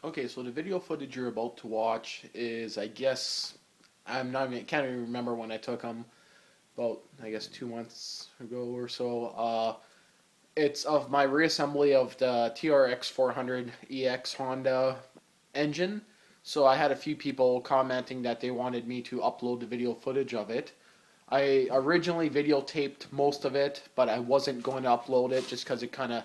Okay, so the video footage you're about to watch is, I guess, can't even remember when I took them. About, I guess, 2 months ago or so. It's of my reassembly of the TRX400EX Honda engine. So I had a few people commenting that they wanted me to upload the video footage of it. I originally videotaped most of it, but I wasn't going to upload it just because it kind of,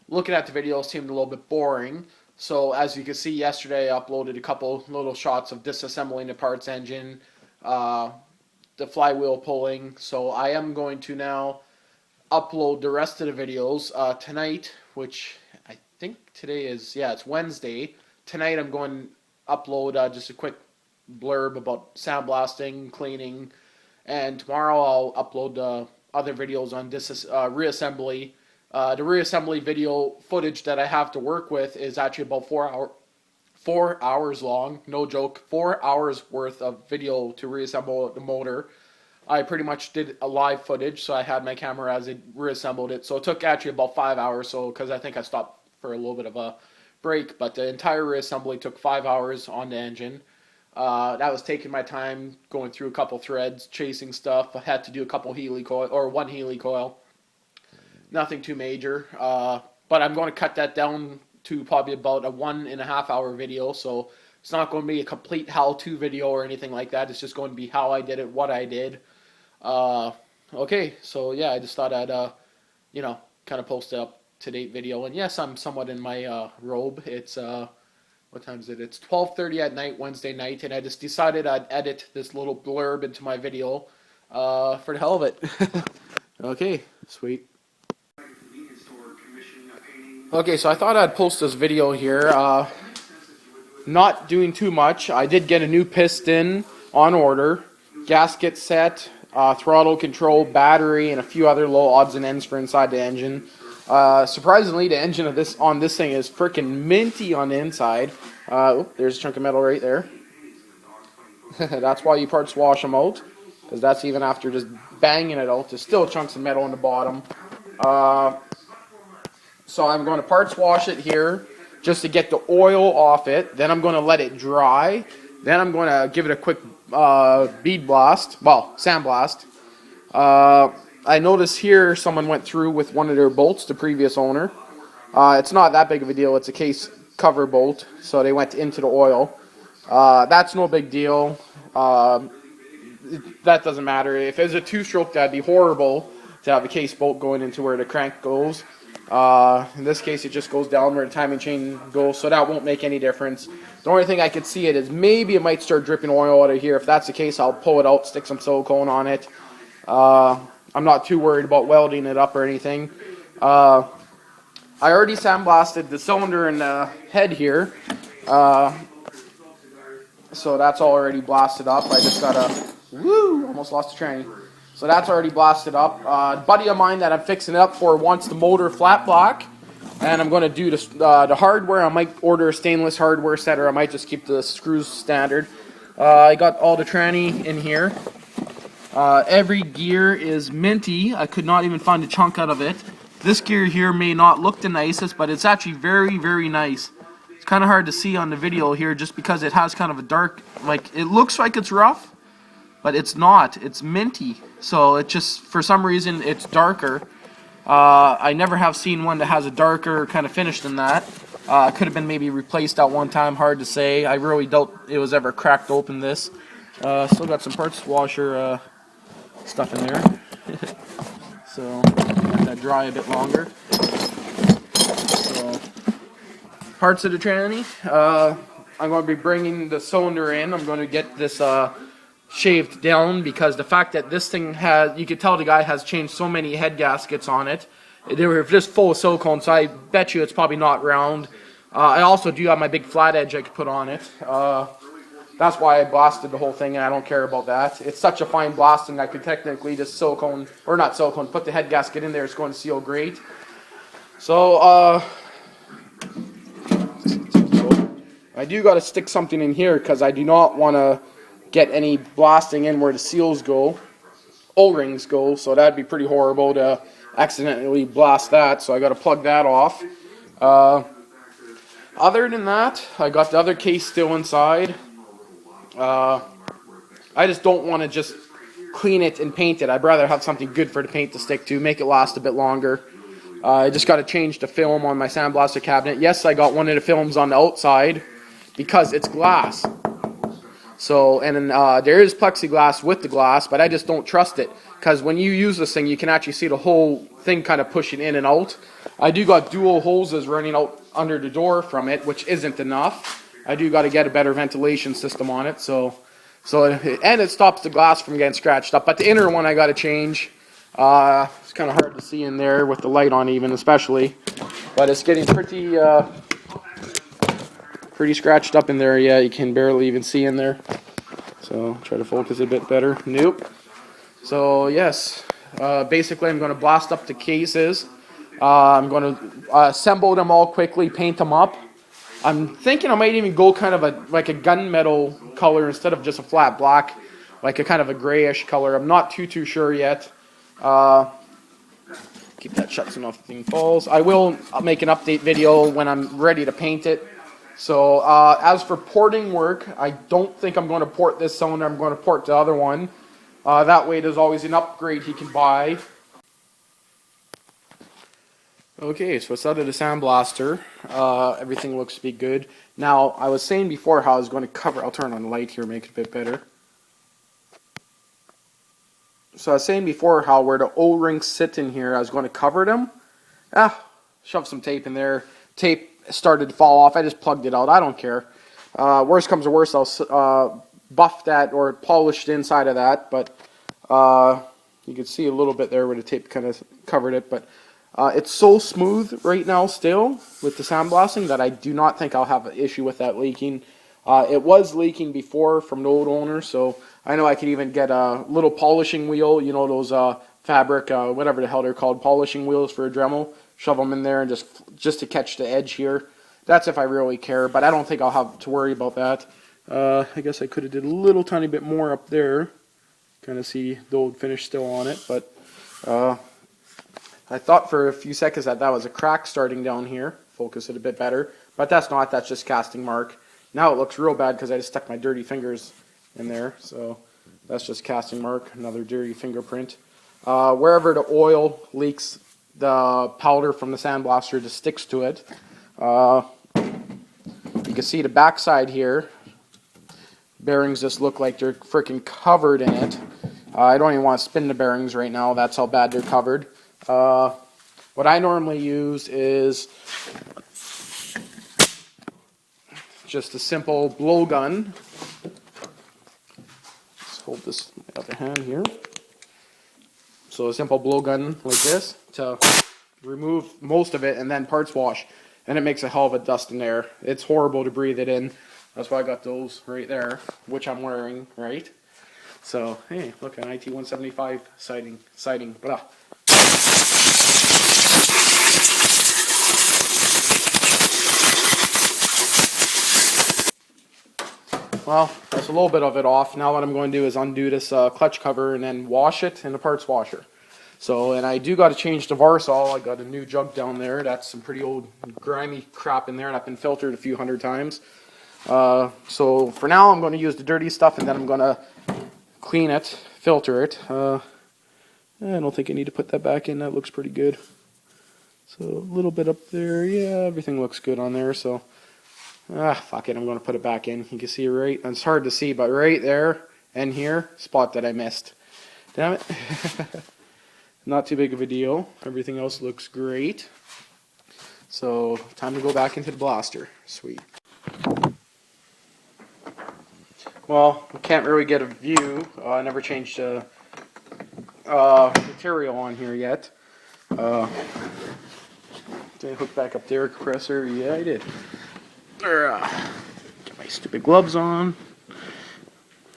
looking at the video, seemed a little bit boring. So as you can see, yesterday I uploaded a couple little shots of disassembling the parts engine, uh, the flywheel pulling. So I am going to now upload the rest of the videos tonight, which I think today is, yeah, it's Wednesday. Tonight I'm going to upload just a quick blurb about sandblasting, cleaning, and tomorrow I'll upload the other videos on reassembly. The reassembly video footage that I have to work with is actually about 4 hours long, no joke, 4 hours worth of video to reassemble the motor. I pretty much did a live footage, so I had my camera as it reassembled it. So it took actually about 5 hours, so because I think I stopped for a little bit of a break, but the entire reassembly took 5 hours on the engine. That was taking my time, going through a couple threads, chasing stuff. I had to do a couple Healy coil, or one Healy coil. Nothing too major, but I'm going to cut that down to probably about a 1.5 hour video, so it's not going to be a complete how-to video or anything like that. It's just going to be how I did it, what I did. Okay, so yeah, I just thought I'd, kind of post an up-to-date video. And yes, I'm somewhat in my robe. It's, what time is it? It's 12:30 at night, Wednesday night, and I just decided I'd edit this little blurb into my video for the hell of it. Okay, sweet. Okay, so I thought I'd post this video here. Not doing too much. I did get a new piston on order, gasket set, throttle control, battery, and a few other little odds and ends for inside the engine. Surprisingly, the engine of this thing is freaking minty on the inside. There's a chunk of metal right there. That's why you parts wash them out, because that's even after just banging it out. There's still chunks of metal on the bottom. So I'm going to parts wash it here just to get the oil off it. Then I'm going to let it dry. Then I'm going to give it a quick bead blast, well, sandblast. I noticed here someone went through with one of their bolts, the previous owner. It's not that big of a deal. It's a case cover bolt, so they went into the oil. That's no big deal. That doesn't matter. If it's a two-stroke, that'd be horrible to have a case bolt going into where the crank goes. In this case, it just goes down where the timing chain goes, so that won't make any difference. The only thing I could see it is maybe it might start dripping oil out of here. If that's the case, I'll pull it out, stick some silicone on it. I'm not too worried about welding it up or anything. I already sandblasted the cylinder and the head here, so that's already blasted up. I just gotta, almost lost the train. So that's already blasted up. A buddy of mine that I'm fixing it up for wants the motor flat block, and I'm going to do the hardware. I might order a stainless hardware set, or I might just keep the screws standard. I got all the tranny in here. Every gear is minty. I could not even find a chunk out of it. This gear here may not look the nicest, but it's actually very, very nice. It's kind of hard to see on the video here just because it has kind of a dark, like, it looks like it's rough, but it's not. It's minty. So it just, for some reason, it's darker. I never have seen one that has a darker kind of finish than that. Could have been maybe replaced at one time, hard to say. I really doubt it was ever cracked open this. Still got some parts washer stuff in there. So, let that dry a bit longer. So, parts of the tranny. I'm going to be bringing the cylinder in. I'm going to get this shaved down, because the fact that this thing has, you could tell the guy has changed so many head gaskets on it. They were just full of silicone, so I bet you it's probably not round. I also do have my big flat edge I could put on it. That's why I blasted the whole thing, and I don't care about that. It's such a fine blasting, I could technically just silicone, or not silicone, put the head gasket in there. It's going to seal great. So, I do got to stick something in here, because I do not want to get any blasting in where the seals go, O-rings go, so that'd be pretty horrible to accidentally blast that, so I got to plug that off. Other than that, I got the other case still inside. I just don't want to just clean it and paint it. I'd rather have something good for the paint to stick to, make it last a bit longer. I just got to change the film on my Sandblaster cabinet. Yes, I got one of the films on the outside because it's glass. So, and then there is plexiglass with the glass, but I just don't trust it because when you use this thing, you can actually see the whole thing kind of pushing in and out. I do got dual hoses running out under the door from it, which isn't enough. I do got to get a better ventilation system on it, and it stops the glass from getting scratched up. But the inner one I got to change. It's kind of hard to see in there with the light on, even especially, but it's getting pretty scratched up in there. Yeah, you can barely even see in there. So try to focus a bit better. Nope. So yes, basically I'm going to blast up the cases. I'm going to assemble them all quickly, paint them up. I'm thinking I might even go kind of like a gunmetal color instead of just a flat black, like a kind of a grayish color. I'm not too sure yet. Keep that shut so nothing falls. I will make an update video when I'm ready to paint it. So as for porting work, I don't think I'm going to port this cylinder. I'm going to port the other one. That way there's always an upgrade he can buy. Okay, so it's out of the Sandblaster. Everything looks to be good. Now, I was saying before how I was going to cover... I'll turn on the light here, make it a bit better. So I was saying before how where the O-rings sit in here, I was going to cover them. Shove some tape in there. Tape started to fall off. I just plugged it out. I don't care. Worst comes to worst, I'll buff that or polish the inside of that. But you can see a little bit there where the tape kind of covered it. But it's so smooth right now still with the sandblasting that I do not think I'll have an issue with that leaking. It was leaking before from the old owner, so I know I could even get a little polishing wheel, you know, those fabric, whatever the hell they're called, polishing wheels for a Dremel. Shove them in there and just to catch the edge here. That's if I really care, but I don't think I'll have to worry about that. I guess I could have did a little tiny bit more up there. Kind of see the old finish still on it, but I thought for a few seconds that was a crack starting down here. Focus it a bit better, but that's not. That's just casting mark. Now it looks real bad because I just stuck my dirty fingers in there. So that's just casting mark, another dirty fingerprint. Wherever the oil leaks, the powder from the sandblaster just sticks to it. You can see the backside here. Bearings just look like they're freaking covered in it. I don't even want to spin the bearings right now. That's how bad they're covered. What I normally use is just a simple blowgun. Let's hold this in my other hand here. So a simple blowgun like this to remove most of it and then parts wash. And it makes a hell of a dust in there. It's horrible to breathe it in. That's why I got those right there, which I'm wearing, right? So, hey, look, an IT-175 sighting, blah. Well, that's a little bit of it off. Now what I'm going to do is undo this clutch cover and then wash it in the parts washer. So, and I do got to change the Varsol. I got a new jug down there. That's some pretty old grimy crap in there, and I've been filtered a few hundred times. So for now, I'm going to use the dirty stuff, and then I'm going to clean it, filter it. I don't think I need to put that back in. That looks pretty good. So a little bit up there. Yeah, everything looks good on there. So, fuck it. I'm going to put it back in. You can see right. It's hard to see, but right there and here, spot that I missed. Damn it. Not too big of a deal. Everything else looks great. So, time to go back into the blaster. Sweet. Well, we can't really get a view. I never changed the material on here yet. Did I hook back up the air compressor? Yeah, I did. Get my stupid gloves on.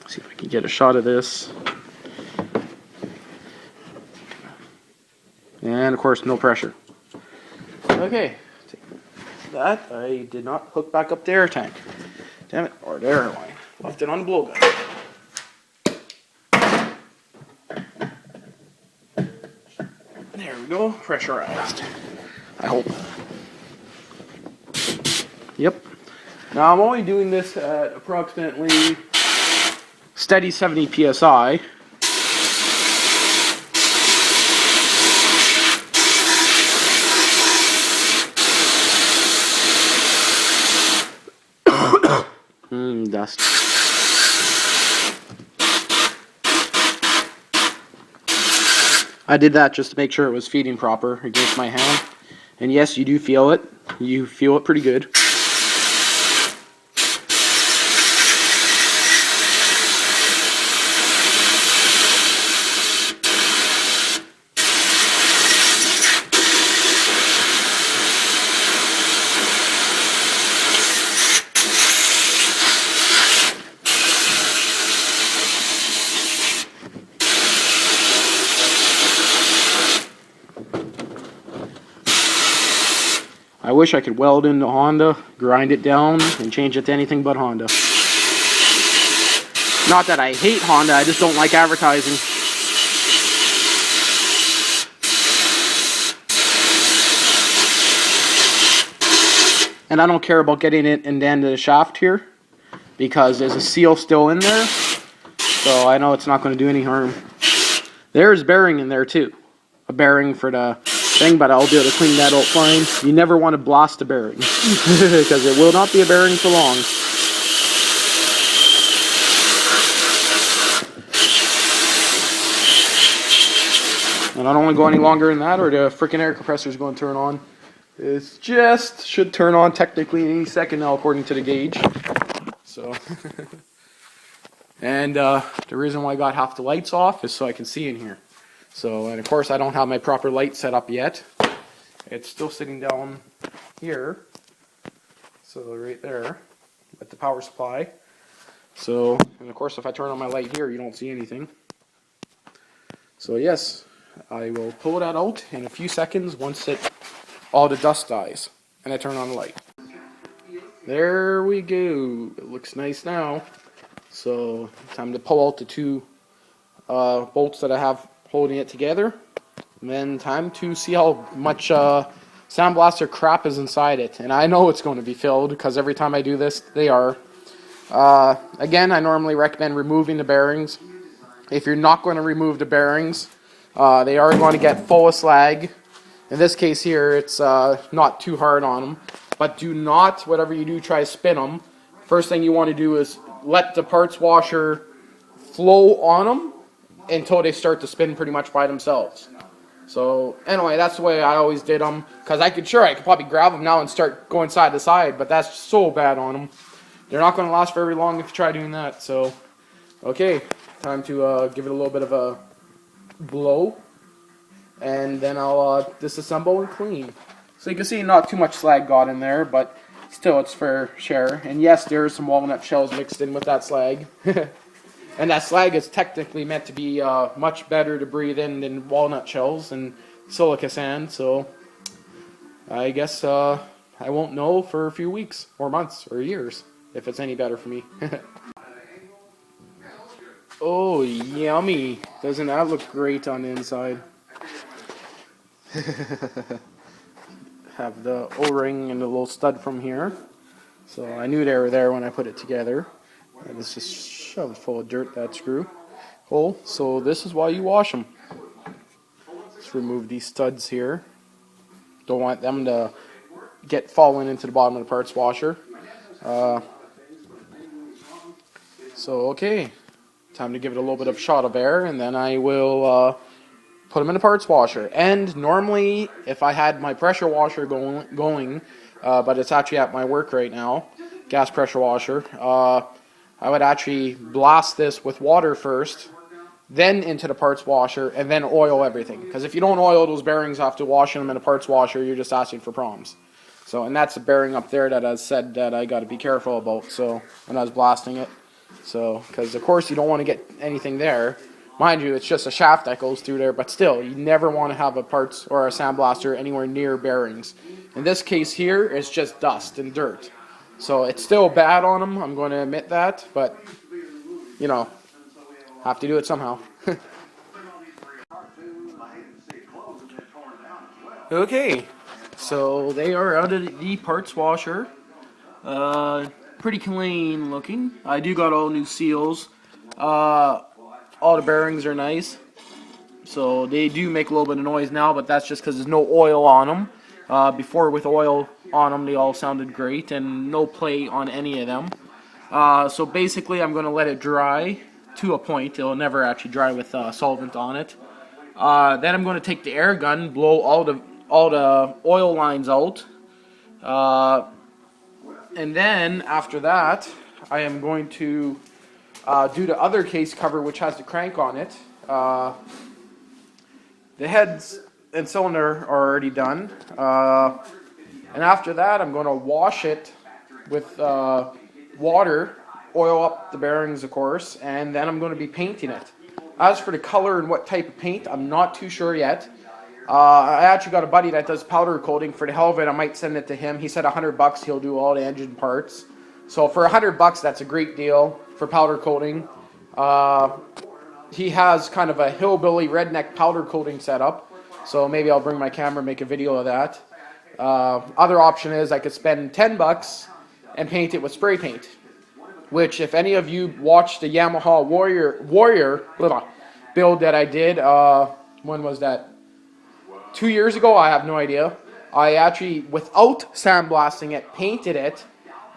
See if I can get a shot of this. And of course, no pressure. Okay, take that. I did not hook back up the air tank. Damn it, or the air line. Left it on the blowgun. There we go, pressurized. I hope. Yep. Now I'm only doing this at approximately steady 70 psi. Dust. I did that just to make sure it was feeding proper against my hand. And yes, you do feel it. You feel it pretty good. I wish I could weld into Honda, grind it down, and change it to anything but Honda. Not that I hate Honda, I just don't like advertising. And I don't care about getting it in the end of the shaft here, because there's a seal still in there, so I know it's not going to do any harm. There's bearing in there too. A bearing for the thing, but I'll be able to clean that out fine. You never want to blast a bearing, because it will not be a bearing for long. And I don't want to go any longer than that, or the freaking air compressor is going to turn on. It just should turn on technically any second now, according to the gauge. So, and the reason why I got half the lights off is so I can see in here. So, and of course I don't have my proper light set up yet. It's still sitting down here. So right there, with the power supply. So, and of course if I turn on my light here, you don't see anything. So yes, I will pull that out in a few seconds once all the dust dies, and I turn on the light. There we go. It looks nice now. So time to pull out the two bolts that I have holding it together, and then time to see how much Sandblaster crap is inside it. And I know it's going to be filled, because every time I do this, they are. Again, I normally recommend removing the bearings. If you're not going to remove the bearings, they are going to get full of slag. In this case here, it's not too hard on them. But do not, whatever you do, try to spin them. First thing you want to do is let the parts washer flow on them until they start to spin pretty much by themselves. So anyway, that's the way I always did them. Because I could probably grab them now and start going side to side, but that's so bad on them. They're not going to last very long if you try doing that. So, okay, time to give it a little bit of a blow. And then I'll disassemble and clean. So you can see not too much slag got in there, but still it's fair share. And yes, there are some walnut shells mixed in with that slag. And that slag is technically meant to be much better to breathe in than walnut shells and silica sand. So I guess I won't know for a few weeks or months or years if it's any better for me. Oh, yummy. Doesn't that look great on the inside? Have the O-ring and the little stud from here. So I knew they were there when I put it together. And it's just shoved full of dirt, that screw hole. So this is why you wash them. Let's remove these studs here. Don't want them to get falling into the bottom of the parts washer. So okay, time to give it a little bit of shot of air, and then I will put them in the parts washer. And normally, if I had my pressure washer going, but it's actually at my work right now, gas pressure washer, I would actually blast this with water first, then into the parts washer, and then oil everything. Because if you don't oil those bearings after washing them in a parts washer, you're just asking for problems. So, and that's the bearing up there that I said that I got to be careful about. So when I was blasting it, so because of course you don't want to get anything there. Mind you, it's just a shaft that goes through there, but still, you never want to have a parts or a sandblaster anywhere near bearings. In this case here, it's just dust and dirt. So it's still bad on them, I'm going to admit that, but, you know, have to do it somehow. Okay, so they are out of the parts washer. Pretty clean looking. I do got all new seals. All the bearings are nice. So they do make a little bit of noise now, but that's just because there's no oil on them. Before with oil on them, they all sounded great, and no play on any of them. So basically I'm going to let it dry to a point. It'll never actually dry with solvent on it. Then I'm going to take the air gun, blow all the oil lines out. And then after that, I am going to do the other case cover, which has the crank on it. The heads and cylinder are already done. And after that, I'm going to wash it with water, oil up the bearings, of course, and then I'm going to be painting it. As for the color and what type of paint, I'm not too sure yet. I actually got a buddy that does powder coating. For the hell of it, I might send it to him. He said $100 he'll do all the engine parts. So for $100, that's a great deal for powder coating. He has kind of a hillbilly redneck powder coating setup, so maybe I'll bring my camera and make a video of that. Other option is I could spend $10 and paint it with spray paint, which if any of you watched the Yamaha Warrior build that I did, when was that? 2 years ago? I have no idea. I actually, without sandblasting it, painted it,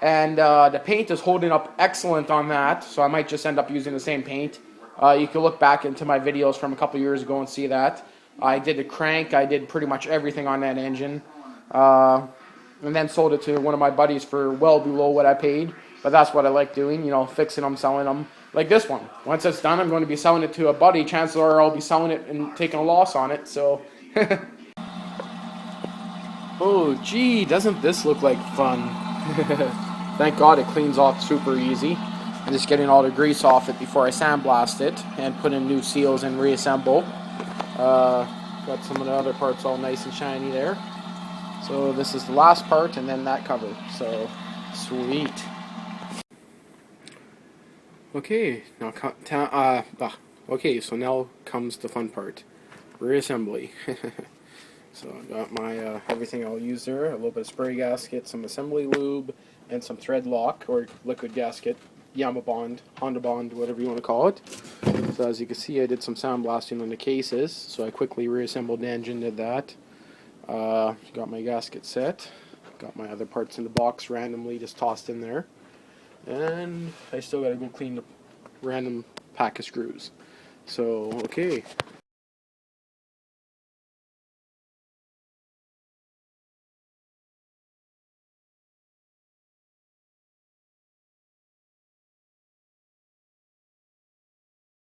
and the paint is holding up excellent on that, so I might just end up using the same paint. You can look back into my videos from a couple years ago and see that. I did the crank, I did pretty much everything on that engine. And then sold it to one of my buddies for well below what I paid. But that's what I like doing, you know, fixing them, selling them. Like this one. Once it's done, I'm going to be selling it to a buddy. Chances are I'll be selling it and taking a loss on it, so... Oh, gee, doesn't this look like fun? Thank God it cleans off super easy. I'm just getting all the grease off it before I sandblast it and put in new seals and reassemble. Got some of the other parts all nice and shiny there. So this is the last part and then that cover. So sweet. Okay, so now comes the fun part. Reassembly. So I got my everything I'll use there, a little bit of spray gasket, some assembly lube, and some thread lock or liquid gasket, Yamaha Bond, Honda Bond, whatever you want to call it. So as you can see, I did some sandblasting on the cases, so I quickly reassembled the engine, did that. Got my gasket set, got my other parts in the box randomly just tossed in there, and I still got to go clean the random pack of screws. So okay,